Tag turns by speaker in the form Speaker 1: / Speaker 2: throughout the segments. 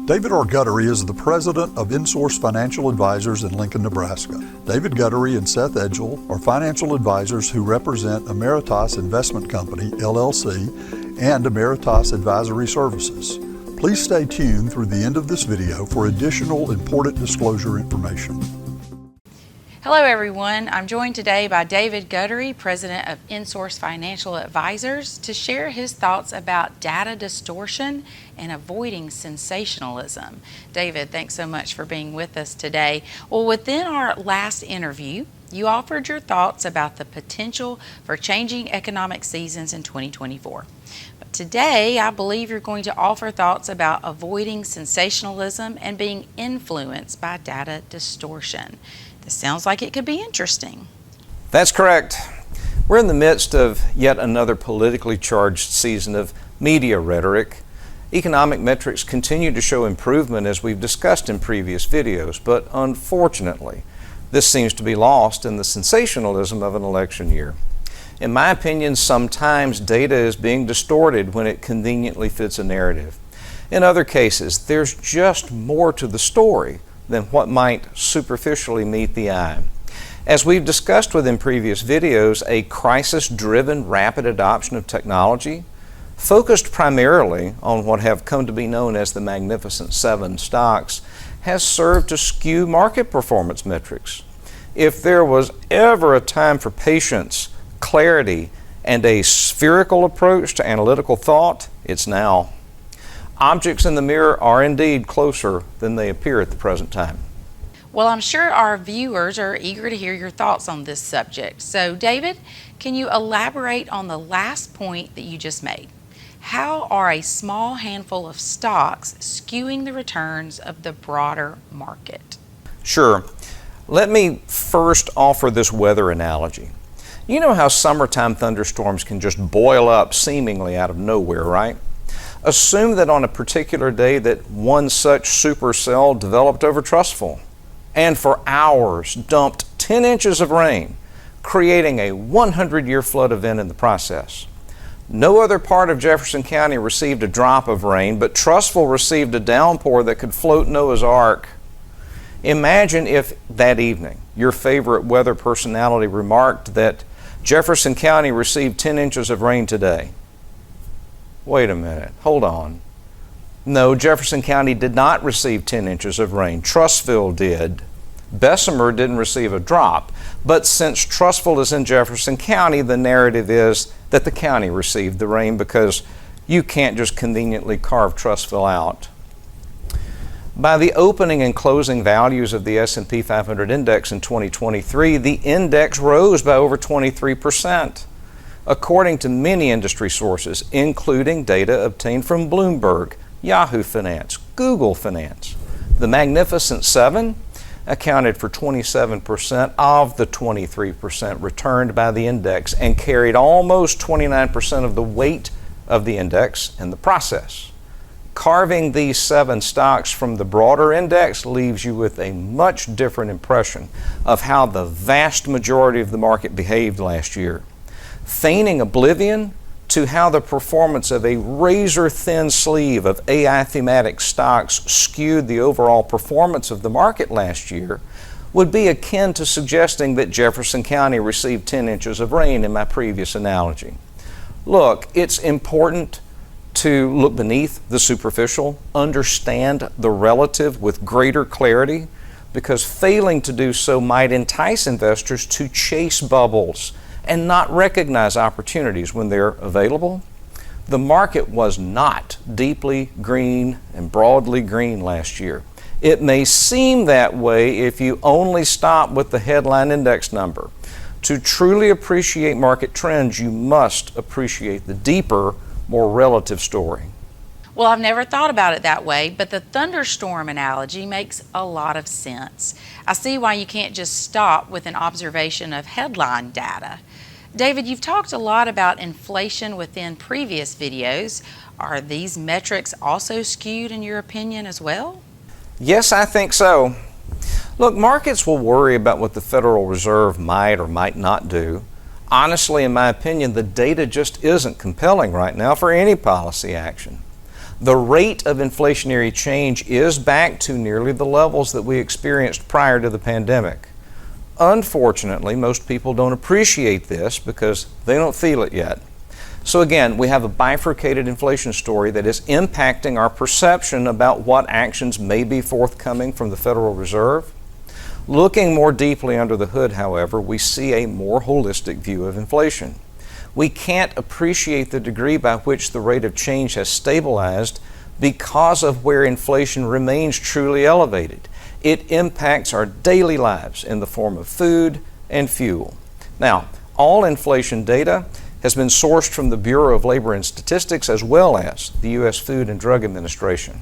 Speaker 1: David R. Guttery is the president of InSOURCE Financial Advisors in Lincoln, Nebraska. David Guttery and Seth Edgell are financial advisors who represent Emeritus Investment Company, LLC, and Emeritus Advisory Services. Please stay tuned through the end of this video for additional important disclosure information.
Speaker 2: Hello everyone, I'm joined today by David Guttery, President of InSOURCE Financial Advisors, to share his thoughts about data distortion and avoiding sensationalism. David, thanks so much for being with us today. Well, within our last interview, you offered your thoughts about the potential for changing economic seasons in 2024. But today, I believe you're going to offer thoughts about avoiding sensationalism and being influenced by data distortion. This sounds like it could be interesting.
Speaker 3: That's correct. We're in the midst of yet another politically charged season of media rhetoric. Economic metrics continue to show improvement as we've discussed in previous videos, but unfortunately, this seems to be lost in the sensationalism of an election year. In my opinion, sometimes data is being distorted when it conveniently fits a narrative. In other cases, there's just more to the story than what might superficially meet the eye. As we've discussed within previous videos, a crisis-driven rapid adoption of technology, focused primarily on what have come to be known as the Magnificent Seven stocks, has served to skew market performance metrics. If there was ever a time for patience, clarity, and a spherical approach to analytical thought, it's now. Objects in the mirror are indeed closer than they appear at the present time.
Speaker 2: Well, I'm sure our viewers are eager to hear your thoughts on this subject. So, David, can you elaborate on the last point that you just made? How are a small handful of stocks skewing the returns of the broader market?
Speaker 3: Sure. Let me first offer this weather analogy. You know how summertime thunderstorms can just boil up seemingly out of nowhere, right? Assume that on a particular day that one such supercell developed over trustful and for hours dumped 10 inches of rain, creating a 100-year flood event in the process. No other part of Jefferson County received a drop of rain, but Trussville received a downpour that could float Noah's Ark. Imagine if that evening your favorite weather personality remarked that Jefferson County received 10 inches of rain today. Wait a minute, hold on. No, Jefferson County did not receive 10 inches of rain. Trussville did. Bessemer didn't receive a drop. But since Trussville is in Jefferson County, the narrative is that the county received the rain because you can't just conveniently carve Trussville out. By the opening and closing values of the S&P 500 index in 2023, the index rose by over 23%. According to many industry sources, including data obtained from Bloomberg, Yahoo Finance, Google Finance. The Magnificent Seven accounted for 27% of the 23% returned by the index and carried almost 29% of the weight of the index in the process. Carving these seven stocks from the broader index leaves you with a much different impression of how the vast majority of the market behaved last year. Feigning oblivion to how the performance of a razor-thin sleeve of AI thematic stocks skewed the overall performance of the market last year would be akin to suggesting that Jefferson County received 10 inches of rain in my previous analogy. Look, it's important to look beneath the superficial, understand the relative with greater clarity, because failing to do so might entice investors to chase bubbles and not recognize opportunities when they're available. The market was not deeply green and broadly green last year. It may seem that way if you only stop with the headline index number. To truly appreciate market trends, you must appreciate the deeper, more relative story.
Speaker 2: Well, I've never thought about it that way, but the thunderstorm analogy makes a lot of sense. I see why you can't just stop with an observation of headline data. David, you've talked a lot about inflation within previous videos. Are these metrics also skewed in your opinion as well?
Speaker 3: Yes, I think so. Look, markets will worry about what the Federal Reserve might or might not do. Honestly, in my opinion, the data just isn't compelling right now for any policy action. The rate of inflationary change is back to nearly the levels that we experienced prior to the pandemic. Unfortunately, most people don't appreciate this because they don't feel it yet. So again, we have a bifurcated inflation story that is impacting our perception about what actions may be forthcoming from the Federal Reserve. Looking more deeply under the hood, however, we see a more holistic view of inflation. We can't appreciate the degree by which the rate of change has stabilized because of where inflation remains truly elevated. It impacts our daily lives in the form of food and fuel. Now, all inflation data has been sourced from the Bureau of Labor and Statistics as well as the U.S. Food and Drug Administration.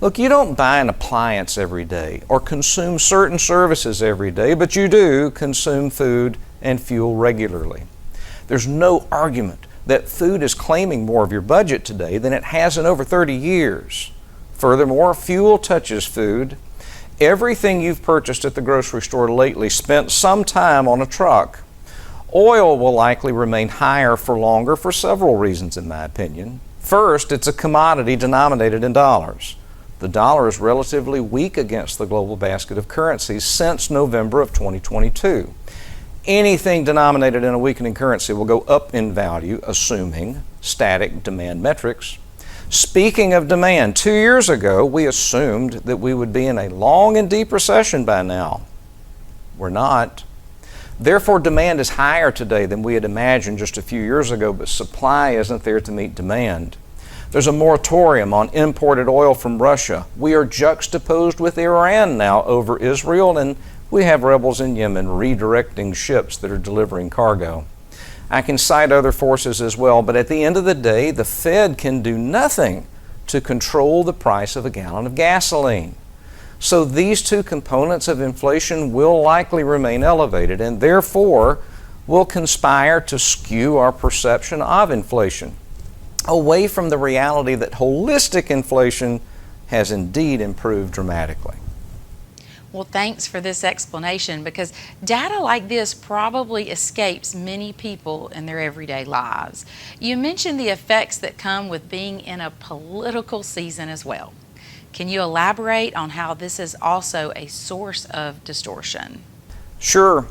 Speaker 3: Look, you don't buy an appliance every day or consume certain services every day, but you do consume food and fuel regularly. There's no argument that food is claiming more of your budget today than it has in over 30 years. Furthermore, fuel touches food. Everything you've purchased at the grocery store lately spent some time on a truck. Oil will likely remain higher for longer for several reasons, in my opinion. First, it's a commodity denominated in dollars. The dollar is relatively weak against the global basket of currencies since November of 2022. Anything denominated in a weakening currency will go up in value, assuming static demand metrics. Speaking of demand, 2 years ago, we assumed that we would be in a long and deep recession by now. We're not. Therefore, demand is higher today than we had imagined just a few years ago, but supply isn't there to meet demand. There's a moratorium on imported oil from Russia. We are juxtaposed with Iran now over Israel, and we have rebels in Yemen redirecting ships that are delivering cargo. I can cite other forces as well, but at the end of the day, the Fed can do nothing to control the price of a gallon of gasoline. So these two components of inflation will likely remain elevated and therefore will conspire to skew our perception of inflation away from the reality that holistic inflation has indeed improved dramatically.
Speaker 2: Well, thanks for this explanation, because data like this probably escapes many people in their everyday lives. You mentioned the effects that come with being in a political season as well. Can you elaborate on how this is also a source of distortion?
Speaker 3: Sure.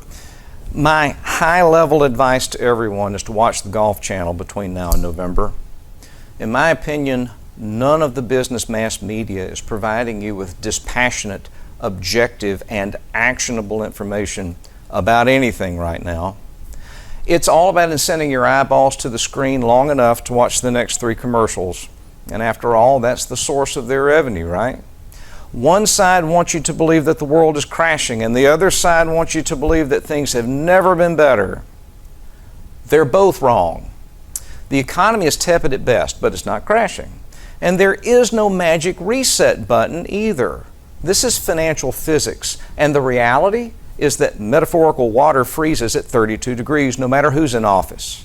Speaker 3: My high-level advice to everyone is to watch the Golf Channel between now and November. In my opinion, none of the business mass media is providing you with dispassionate, objective, and actionable information about anything right now. It's all about incenting your eyeballs to the screen long enough to watch the next 3 commercials. And after all, that's the source of their revenue, right? One side wants you to believe that the world is crashing, and the other side wants you to believe that things have never been better. They're both wrong. The economy is tepid at best, but it's not crashing. And there is no magic reset button either. This is financial physics, and the reality is that metaphorical water freezes at 32 degrees no matter who's in office.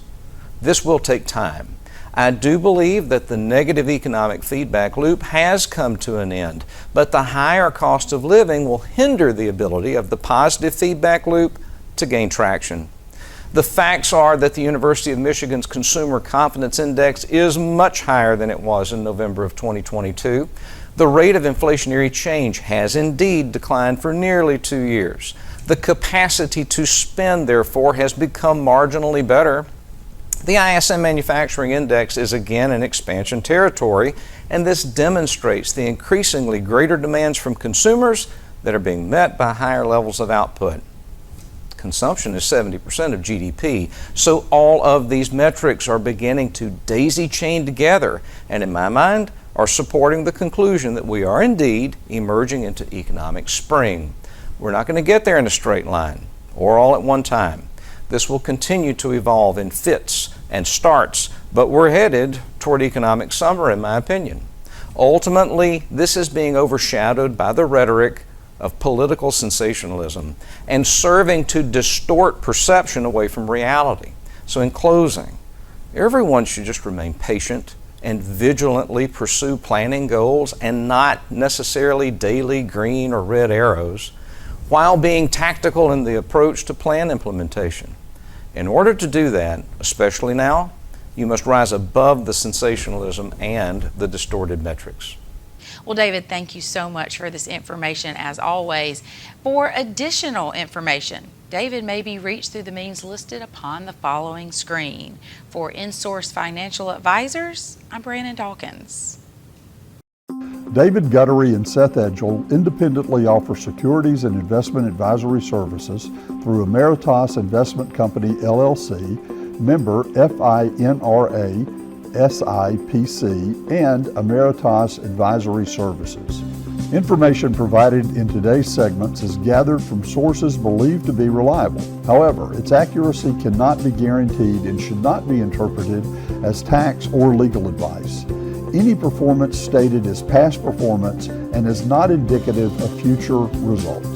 Speaker 3: This will take time. I do believe that the negative economic feedback loop has come to an end, but the higher cost of living will hinder the ability of the positive feedback loop to gain traction. The facts are that the University of Michigan's Consumer Confidence Index is much higher than it was in November of 2022. The rate of inflationary change has indeed declined for nearly 2 years. The capacity to spend, therefore, has become marginally better. The ISM Manufacturing Index is again in expansion territory, and this demonstrates the increasingly greater demands from consumers that are being met by higher levels of output. Consumption is 70% of GDP, so all of these metrics are beginning to daisy chain together, and in my mind, are supporting the conclusion that we are indeed emerging into economic spring. We're not going to get there in a straight line or all at one time. This will continue to evolve in fits and starts, but we're headed toward economic summer, in my opinion. Ultimately, this is being overshadowed by the rhetoric of political sensationalism and serving to distort perception away from reality. So in closing, everyone should just remain patient and vigilantly pursue planning goals and not necessarily daily green or red arrows, while being tactical in the approach to plan implementation. In order to do that, especially now, You must rise above the sensationalism and the distorted metrics.
Speaker 2: Well, David, thank you so much for this information as always. For additional information, David may be reached through the means listed upon the following screen. For InSOURCE Financial Advisors, I'm Brandon Dawkins.
Speaker 1: David Guttery and Seth Edgell independently offer securities and investment advisory services through Emeritus Investment Company, LLC, member FINRA, SIPC, and Emeritus Advisory Services. Information provided in today's segments is gathered from sources believed to be reliable. However, its accuracy cannot be guaranteed and should not be interpreted as tax or legal advice. Any performance stated is past performance and is not indicative of future results.